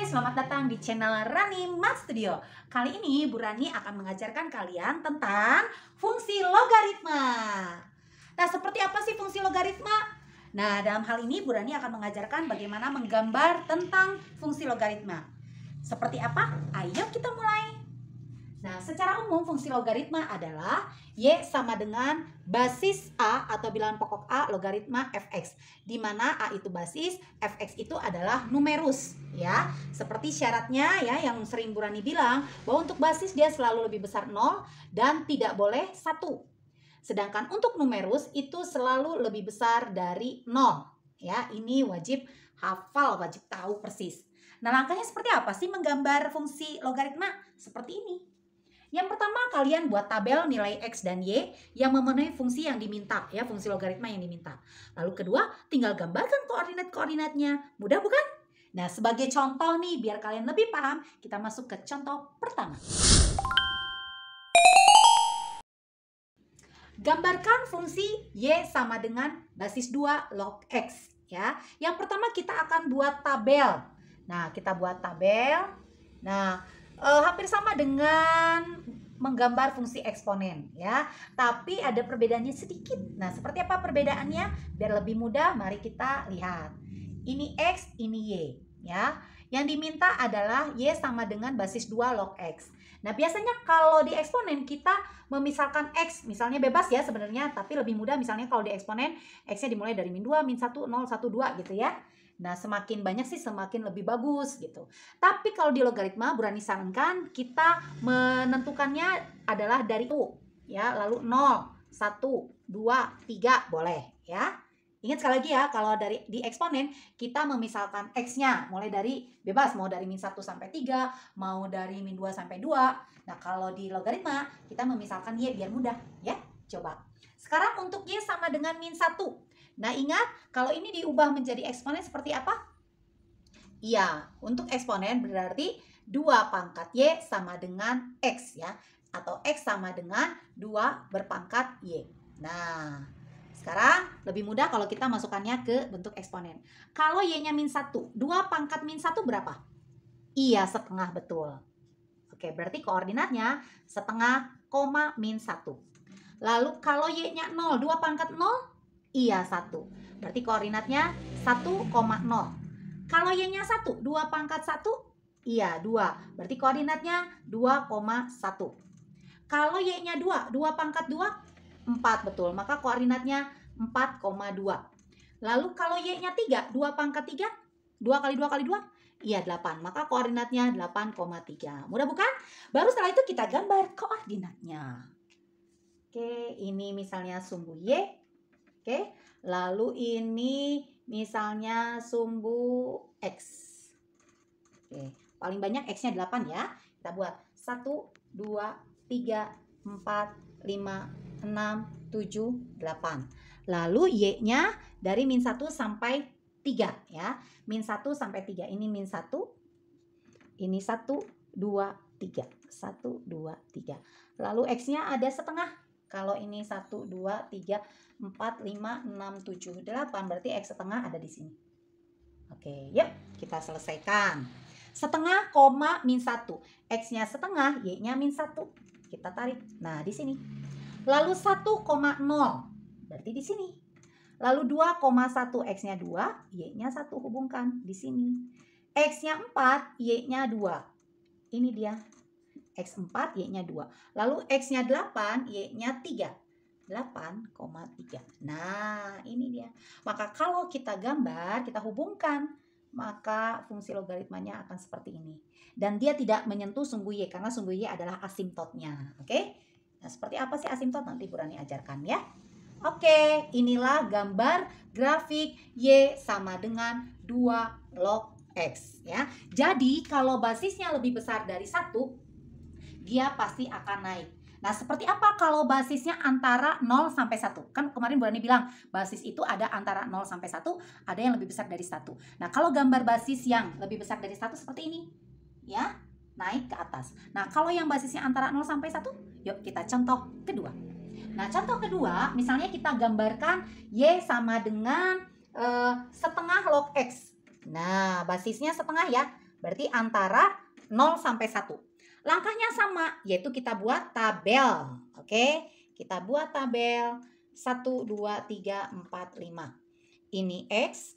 Hai, selamat datang di channel Rani Math Studio. Kali ini Bu Rani akan mengajarkan kalian tentang fungsi logaritma. Nah, seperti apa sih fungsi logaritma? Nah, dalam hal ini Bu Rani akan mengajarkan bagaimana menggambar tentang fungsi logaritma. Seperti apa? Ayo kita mulai. Nah, secara umum fungsi logaritma adalah Y sama dengan basis A atau bilangan pokok A logaritma fx, di mana A itu basis, fx itu adalah numerus, ya. Seperti syaratnya ya yang sering Bu Rani bilang, bahwa untuk basis dia selalu lebih besar 0 dan tidak boleh 1. Sedangkan untuk numerus itu selalu lebih besar dari 0. Ya, ini wajib hafal, wajib tahu persis. Nah, langkahnya seperti apa sih menggambar fungsi logaritma? Seperti ini. Yang pertama, kalian buat tabel nilai X dan Y yang memenuhi fungsi yang diminta, ya, fungsi logaritma yang diminta. Lalu kedua, tinggal gambarkan koordinat-koordinatnya. Mudah bukan? Nah, sebagai contoh nih, biar kalian lebih paham, kita masuk ke contoh pertama. Gambarkan fungsi Y sama dengan basis 2 log X, ya. Yang pertama kita akan buat tabel. Nah, kita buat tabel. Nah, hampir sama dengan menggambar fungsi eksponen, ya. Tapi ada perbedaannya sedikit. Nah, seperti apa perbedaannya? Biar lebih mudah, mari kita lihat. Ini X, ini Y, ya. Yang diminta adalah Y sama dengan basis 2 log X. Nah, biasanya kalau di eksponen kita memisalkan X, misalnya bebas ya sebenarnya, tapi lebih mudah misalnya kalau di eksponen X-nya dimulai dari min 2, min 1, 0, 1, 2 gitu ya. Nah, semakin banyak sih semakin lebih bagus gitu. Tapi kalau di logaritma, Bu Rani sarankan kita menentukannya adalah dari U, ya, lalu 0, 1, 2, 3 boleh, ya. Ingat sekali lagi ya, kalau di eksponen kita memisalkan X-nya mulai dari bebas, mau dari min 1 sampai 3, mau dari min 2 sampai 2. Nah, kalau di logaritma kita memisalkan Y biar mudah, ya. Coba. Sekarang untuk Y sama dengan min 1. Nah, ingat kalau ini diubah menjadi eksponen seperti apa? Iya, untuk eksponen berarti 2 pangkat Y sama dengan X, ya. Atau X sama dengan 2 berpangkat Y. Nah, sekarang lebih mudah kalau kita masukkannya ke bentuk eksponen. Kalau Y-nya min 1, 2 pangkat min 1 berapa? Iya, setengah, betul. Oke, berarti koordinatnya setengah, koma, min 1. Lalu kalau Y-nya 0, 2 pangkat 0? Iya, 1. Berarti koordinatnya 1,0. Kalau Y-nya 1, 2 pangkat 1? Iya, 2. Berarti koordinatnya 2,1. Kalau Y-nya 2, 2 pangkat 2? 4, betul. Maka koordinatnya 4,2. Lalu kalau Y-nya 3, 2 pangkat 3? 2 kali 2 kali 2? Iya, 8. Maka koordinatnya 8,3. Mudah bukan? Baru setelah itu kita gambar koordinatnya. Oke, ini misalnya sumbu Y. Oke, lalu ini misalnya sumbu X. Oke, paling banyak X-nya 8 ya. Kita buat 1, 2, 3, 4, 5, 6, 7, 8. Lalu Y-nya dari min 1 sampai 3 ya. Min 1 sampai 3. Ini min 1. Ini 1, 2, 3. 1, 2, 3. Lalu X-nya ada setengah. Kalau ini 1, 2, 3, 4, 5, 6, 7, 8. Berarti X setengah ada di sini. Oke, yuk kita selesaikan. Setengah, koma, min 1. X-nya setengah, Y-nya min 1. Kita tarik. Nah, di sini. Lalu 1,0. Berarti di sini. Lalu 2,1. X-nya 2, Y-nya 1. Hubungkan di sini. X-nya 4, Y-nya 2. Ini dia. X4, Y-nya 2. Lalu X-nya 8, Y-nya 3. 8,3. Nah, ini dia. Maka kalau kita gambar, kita hubungkan, maka fungsi logaritmanya akan seperti ini. Dan dia tidak menyentuh sumbu Y, karena sumbu Y adalah asimptotnya. Oke? Nah, seperti apa sih asimptot? Nanti Bu Rani ajarkan ya. Oke, inilah gambar grafik Y sama dengan 2 log X. Ya. Jadi, kalau basisnya lebih besar dari 1, dia pasti akan naik. Nah, seperti apa kalau basisnya antara 0 sampai 1? Kan kemarin Bu Rani bilang, basis itu ada antara 0 sampai 1, ada yang lebih besar dari 1. Nah, kalau gambar basis yang lebih besar dari 1 seperti ini, ya, naik ke atas. Nah, kalau yang basisnya antara 0 sampai 1, yuk kita contoh kedua. Nah, contoh kedua, misalnya kita gambarkan Y sama dengan setengah log X. Nah, basisnya setengah ya. Berarti antara 0 sampai 1. Langkahnya sama, yaitu kita buat tabel. Oke, kita buat tabel 1, 2, 3, 4, 5. Ini X,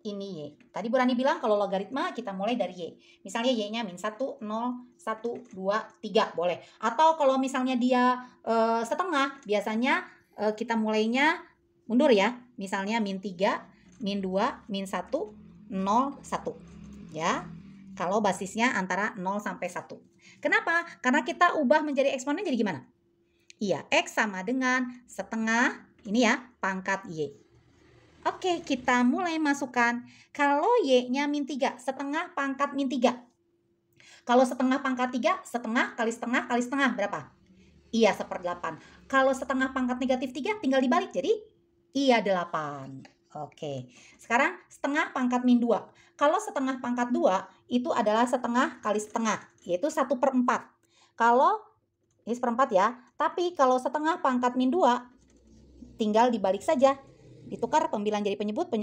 ini Y. Tadi Bu Rani bilang kalau logaritma kita mulai dari Y. Misalnya Y-nya min 1, 0, 1, 2, 3 boleh. Atau kalau misalnya dia setengah, biasanya kita mulainya mundur ya. Misalnya min 3, min 2, min 1, 0, 1. Ya, kalau basisnya antara 0 sampai 1. Kenapa? Karena kita ubah menjadi eksponen jadi gimana? Iya, X sama dengan setengah, ini ya, pangkat Y. Oke, kita mulai masukkan. Kalau Y-nya min 3, setengah pangkat min 3. Kalau setengah pangkat 3, setengah kali setengah berapa? Iya, 1/8. Kalau setengah pangkat negatif 3, tinggal dibalik. Jadi, iya 8. Oke, sekarang setengah pangkat min 2. Kalau setengah pangkat 2, itu adalah setengah kali setengah, yaitu 1/4. Kalau, ini 1/4 ya. Tapi kalau setengah pangkat min 2, tinggal dibalik saja. Ditukar pembilang jadi penyebut,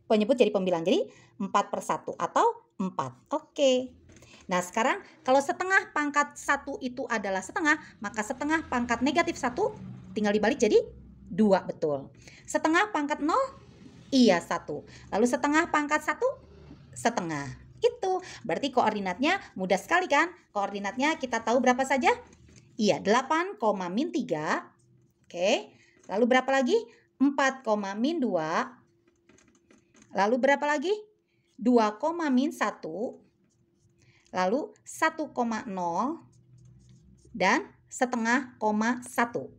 penyebut jadi pembilang. Jadi 4/1 atau 4. Oke. Nah sekarang kalau setengah pangkat 1 itu adalah setengah, maka setengah pangkat negatif 1 tinggal dibalik jadi 2, betul. Setengah pangkat 0, iya 1. Lalu setengah pangkat 1, setengah. Itu berarti koordinatnya mudah sekali kan? Koordinatnya kita tahu berapa saja? Iya 8, min 3. Oke. Lalu berapa lagi? 4, min 2. Lalu berapa lagi? 2, min 1. Lalu 1,0 dan setengah, 1.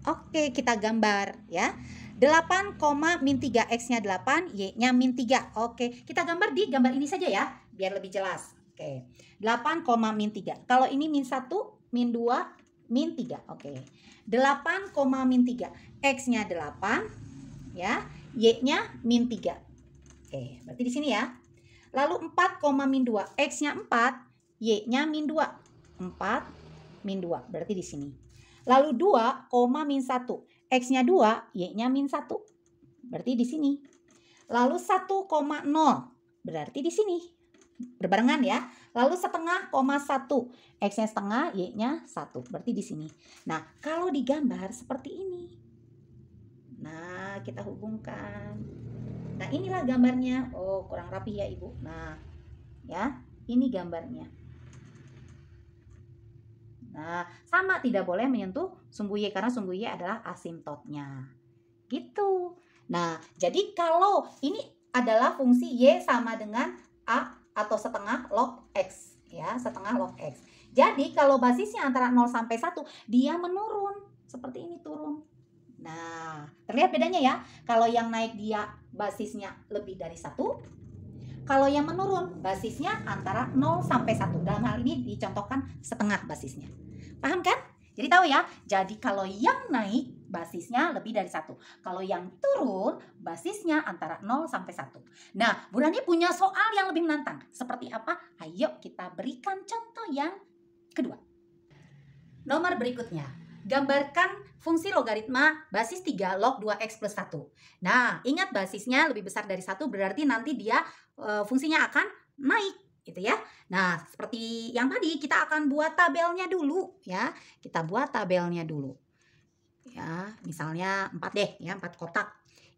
Oke, kita gambar ya. 8, min 3, X-nya 8, Y-nya min 3. Oke, kita gambar di gambar ini saja ya, biar lebih jelas. Oke, 8, min 3. Kalau ini min 1, min 2, min 3. Oke, 8, min 3. X-nya 8, ya, Y-nya min 3. Oke, berarti di sini ya. Lalu 4, min 2. X-nya 4, Y-nya min 2. 4, min 2, berarti di sini. Lalu 2, min 1. X-nya 2, Y-nya min 1. Berarti di sini. Lalu 1,0, berarti di sini. Berbarengan ya. Lalu setengah, 1. X-nya setengah, Y-nya 1. Berarti di sini. Nah, kalau digambar seperti ini. Nah, kita hubungkan. Nah, inilah gambarnya. Oh, kurang rapi ya, Ibu. Nah, ya, ini gambarnya. Nah, sama, tidak boleh menyentuh sumbu Y karena sumbu Y adalah asimptotnya. Gitu. Nah, jadi kalau ini adalah fungsi Y sama dengan A atau setengah log X. Ya, setengah log X. Jadi, kalau basisnya antara 0 sampai 1, dia menurun. Seperti ini turun. Nah, terlihat bedanya ya. Kalau yang naik dia basisnya lebih dari 1. Kalau yang menurun basisnya antara 0 sampai 1. Dalam hal ini dicontohkan setengah basisnya. Paham kan? Jadi tahu ya. Jadi kalau yang naik basisnya lebih dari 1. Kalau yang turun basisnya antara 0 sampai 1. Nah, Bu Rani punya soal yang lebih menantang. Seperti apa? Ayo kita berikan contoh yang kedua. Nomor berikutnya. Gambarkan fungsi logaritma basis 3 log 2x plus 1. Nah, ingat basisnya lebih besar dari 1 berarti nanti dia fungsinya akan naik gitu ya. Nah, seperti yang tadi kita akan buat tabelnya dulu ya. Kita buat tabelnya dulu. Ya, misalnya 4 deh ya, 4 kotak.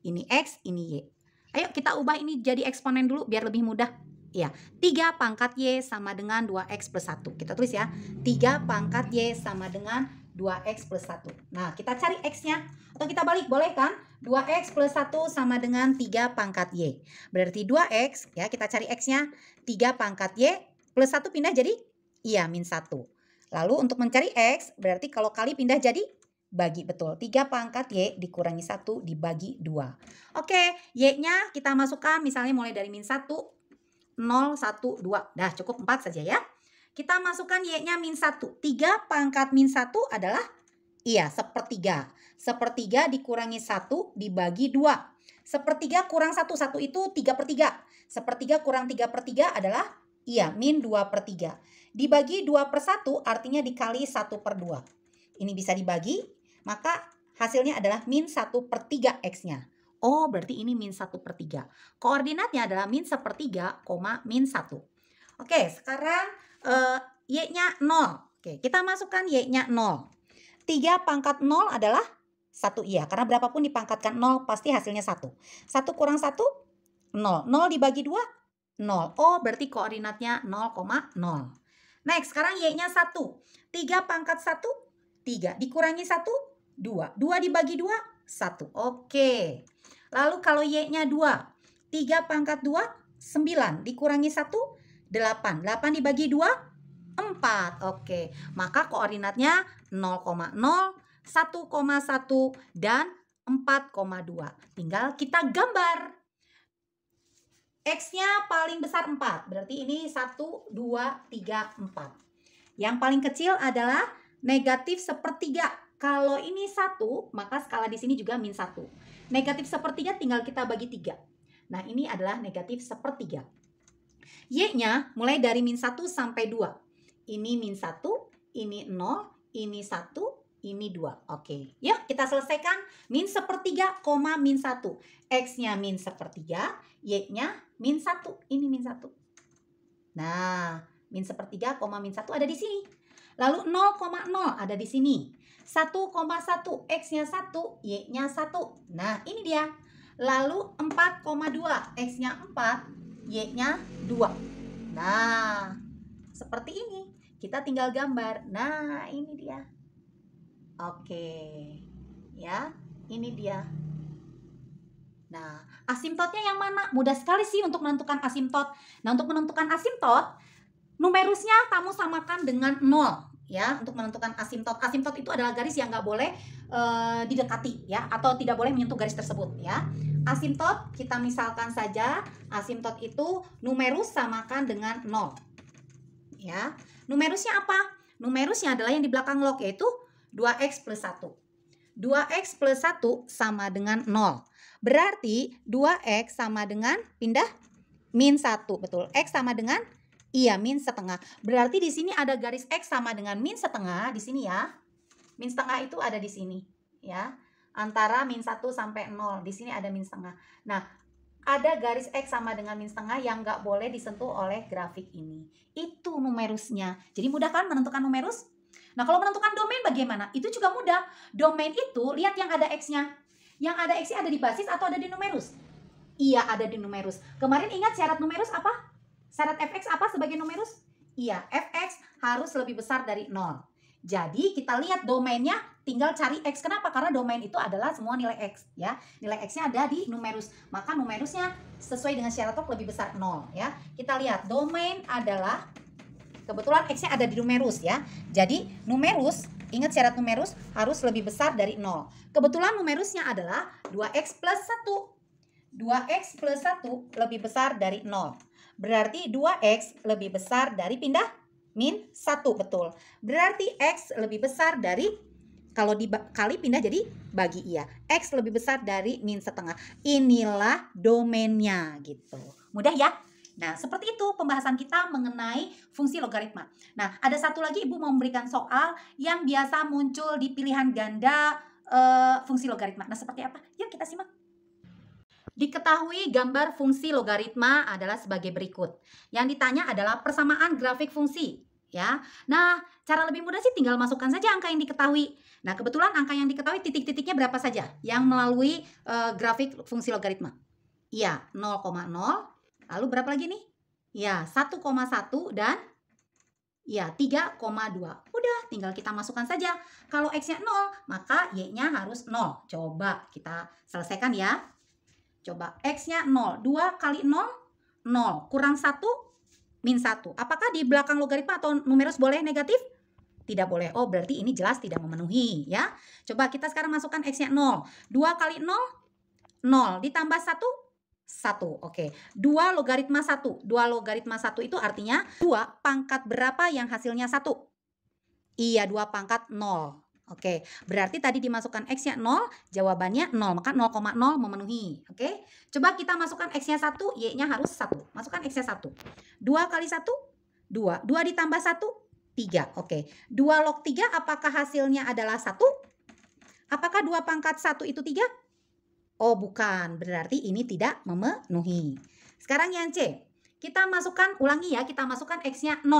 Ini X, ini Y. Ayo kita ubah ini jadi eksponen dulu biar lebih mudah. Ya, 3 pangkat Y sama dengan 2x plus 1. Kita tulis ya. 3 pangkat Y sama dengan 2x plus 1. Nah, kita cari X-nya. Atau kita balik, boleh kan? 2x plus 1 sama dengan 3 pangkat Y. Berarti 2x, ya kita cari X-nya. 3 pangkat Y plus 1 pindah jadi? Iya, min 1. Lalu untuk mencari X, berarti kalau kali pindah jadi? Bagi, betul. 3 pangkat Y dikurangi 1 dibagi 2. Oke, Y-nya kita masukkan misalnya mulai dari min 1, 0, 1, 2. Dah, cukup 4 saja ya. Kita masukkan Y-nya min 1. 3 pangkat min 1 adalah, iya, 1/3. 1/3 dikurangi 1 dibagi 2. 1/3 kurang 1. 1 itu 3/3. 1/3 kurang 3/3 adalah, iya, min 2/3. Dibagi 2/1 artinya dikali 1/2. Ini bisa dibagi, maka hasilnya adalah min 1/3 X-nya. Oh, berarti ini min 1/3. Koordinatnya adalah min 1/3, min 1. Oke, sekarang Y-nya 0. Oke, kita masukkan Y-nya 0. 3 pangkat 0 adalah 1 iya, karena berapapun dipangkatkan 0 pasti hasilnya 1. 1 kurang 1, 0. 0 dibagi 2, 0. Oh, berarti koordinatnya 0,0. Next, sekarang Y-nya 1. 3 pangkat 1, 3. Dikurangi 1, 2. 2 dibagi 2, 1. Oke. Lalu kalau Y-nya 2. 3 pangkat 2, 9. Dikurangi 1, 8. 8 dibagi 2, 4. Oke. Maka koordinatnya 0,0, 1,1, dan 4,2. Tinggal kita gambar. X-nya paling besar 4. Berarti ini 1, 2, 3, 4. Yang paling kecil adalah negatif sepertiga. Kalau ini 1, maka skala di sini juga min 1. Negatif sepertiga tinggal kita bagi 3. Nah, ini adalah negatif sepertiga. Y-nya mulai dari min 1 sampai 2. Ini min 1, ini 0, ini 1, ini 2. Oke, yuk kita selesaikan. Min sepertiga, min 1. X-nya min sepertiga, Y-nya min 1. Ini min 1. Nah, min sepertiga, min 1 ada di sini. Lalu 0,0 ada di sini. 1,1, X-nya 1, Y-nya 1. Nah, ini dia. Lalu 4,2, X-nya 4, Y-nya 2. Nah, seperti ini. Kita tinggal gambar. Nah, ini dia. Oke. Ya, ini dia. Nah, asimptotnya yang mana? Mudah sekali sih untuk menentukan asimptot. Nah, untuk menentukan asimptot, numerusnya kamu samakan dengan 0. Ya, untuk menentukan asimptot. Asimptot itu adalah garis yang nggak boleh didekati, ya, atau tidak boleh menyentuh garis tersebut, ya. Asimptot, kita misalkan saja, asimptot itu numerus samakan dengan 0. Ya, numerusnya apa? Numerusnya adalah yang di belakang log, yaitu 2x plus 1. 2x plus 1 sama dengan 0. Berarti 2x sama dengan pindah min 1, betul. X sama dengan min setengah. Berarti di sini ada garis X sama dengan min setengah di sini ya. Min setengah itu ada di sini ya. Antara min 1 sampai 0. Di sini ada min setengah. Nah, ada garis X sama dengan min setengah yang nggak boleh disentuh oleh grafik ini. Itu numerusnya. Jadi mudah kan menentukan numerus? Nah, kalau menentukan domain bagaimana? Itu juga mudah. Domain itu, lihat yang ada X-nya. Yang ada X-nya ada di basis atau ada di numerus? Iya, ada di numerus. Kemarin ingat syarat numerus apa? Syarat fx apa sebagai numerus? Iya, fx harus lebih besar dari 0. Jadi kita lihat domainnya, tinggal cari X. Kenapa? Karena domain itu adalah semua nilai X, ya. Nilai X-nya ada di numerus. Maka numerusnya sesuai dengan syarat lebih besar 0, ya. Kita lihat domain adalah, kebetulan X-nya ada di numerus, ya. Jadi numerus, ingat syarat numerus harus lebih besar dari 0. Kebetulan numerusnya adalah 2x plus 1. 2x plus 1 lebih besar dari 0. Berarti 2x lebih besar dari pindah min 1, betul. Berarti X lebih besar dari, kalau dikali pindah jadi bagi iya. X lebih besar dari min setengah. Inilah domainnya gitu. Mudah ya? Nah, seperti itu pembahasan kita mengenai fungsi logaritma. Nah, ada satu lagi Ibu mau memberikan soal yang biasa muncul di pilihan ganda fungsi logaritma. Nah, seperti apa? Yuk kita simak. Diketahui gambar fungsi logaritma adalah sebagai berikut. Yang ditanya adalah persamaan grafik fungsi, ya. Nah, cara lebih mudah sih tinggal masukkan saja angka yang diketahui. Nah, kebetulan angka yang diketahui titik-titiknya berapa saja yang melalui grafik fungsi logaritma? Iya, 0,0. Lalu berapa lagi nih? Ya, 1,1 dan ya 3,2. Udah, tinggal kita masukkan saja. Kalau X-nya 0, maka Y-nya harus 0. Coba kita selesaikan ya. Coba, X-nya 0. 2 kali 0, 0. Kurang 1, min 1. Apakah di belakang logaritma atau numerus boleh negatif? Tidak boleh. Oh, berarti ini jelas tidak memenuhi, ya. Coba kita sekarang masukkan X-nya 0. 2 kali 0, 0. Ditambah 1, 1. Oke. 2 logaritma 1. 2 logaritma 1 itu artinya 2 pangkat berapa yang hasilnya 1? Iya, 2 pangkat 0. Oke, berarti tadi dimasukkan X-nya 0, jawabannya 0, maka 0,0 memenuhi. Oke, coba kita masukkan X-nya 1, Y-nya harus 1. Masukkan X-nya 1. 2 kali 1, 2. 2 ditambah 1, 3. Oke, 2 log 3 apakah hasilnya adalah 1? Apakah 2 pangkat 1 itu 3? Oh, bukan, berarti ini tidak memenuhi. Sekarang yang C. Kita masukkan, ulangi ya, kita masukkan X-nya 0.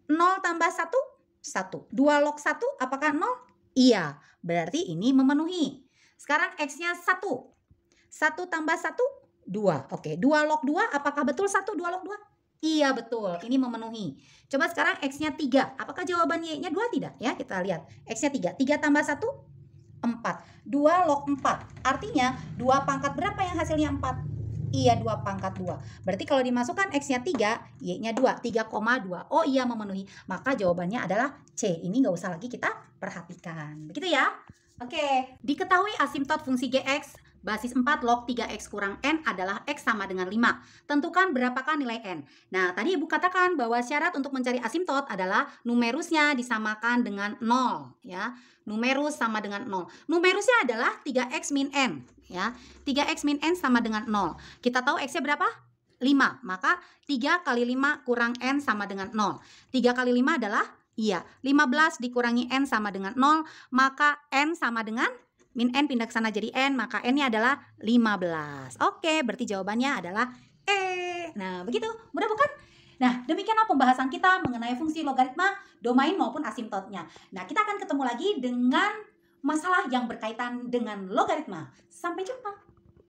0 tambah 1, 1. 2 log 1, apakah 0? Iya, berarti ini memenuhi. Sekarang X-nya 1. 1 tambah 1, 2. Oke, 2 log 2, apakah betul 1, 2 log 2? Iya, betul, ini memenuhi. Coba sekarang X-nya 3. Apakah jawaban Y-nya 2 tidak? Ya, kita lihat. X-nya 3. 3 tambah 1, 4. 2 log 4. Artinya 2 pangkat berapa yang hasilnya 4? Iya, 2 pangkat 2. Berarti kalau dimasukkan X-nya 3, Y-nya 2. 3,2. Oh iya, memenuhi. Maka jawabannya adalah C. Ini nggak usah lagi kita perhatikan. Begitu ya? Oke. Diketahui asimtot fungsi Gx basis 4 log 3x kurang n adalah x sama dengan 5. Tentukan berapakah nilai n. Nah, tadi Ibu katakan bahwa syarat untuk mencari asimtot adalah numerusnya disamakan dengan 0. Ya. Numerus sama dengan 0. Numerusnya adalah 3x min n. Ya. 3x min n sama dengan 0. Kita tahu x-nya berapa? 5. Maka 3 kali 5 kurang n sama dengan 0. 3 kali 5 adalah, iya, 15 dikurangi n sama dengan 0. Maka n sama dengan min n pindah ke sana jadi n, maka n-nya adalah 15. Oke, berarti jawabannya adalah E. Nah, begitu. Mudah bukan? Nah, demikianlah pembahasan kita mengenai fungsi logaritma, domain maupun asimtotnya. Nah, kita akan ketemu lagi dengan masalah yang berkaitan dengan logaritma. Sampai jumpa.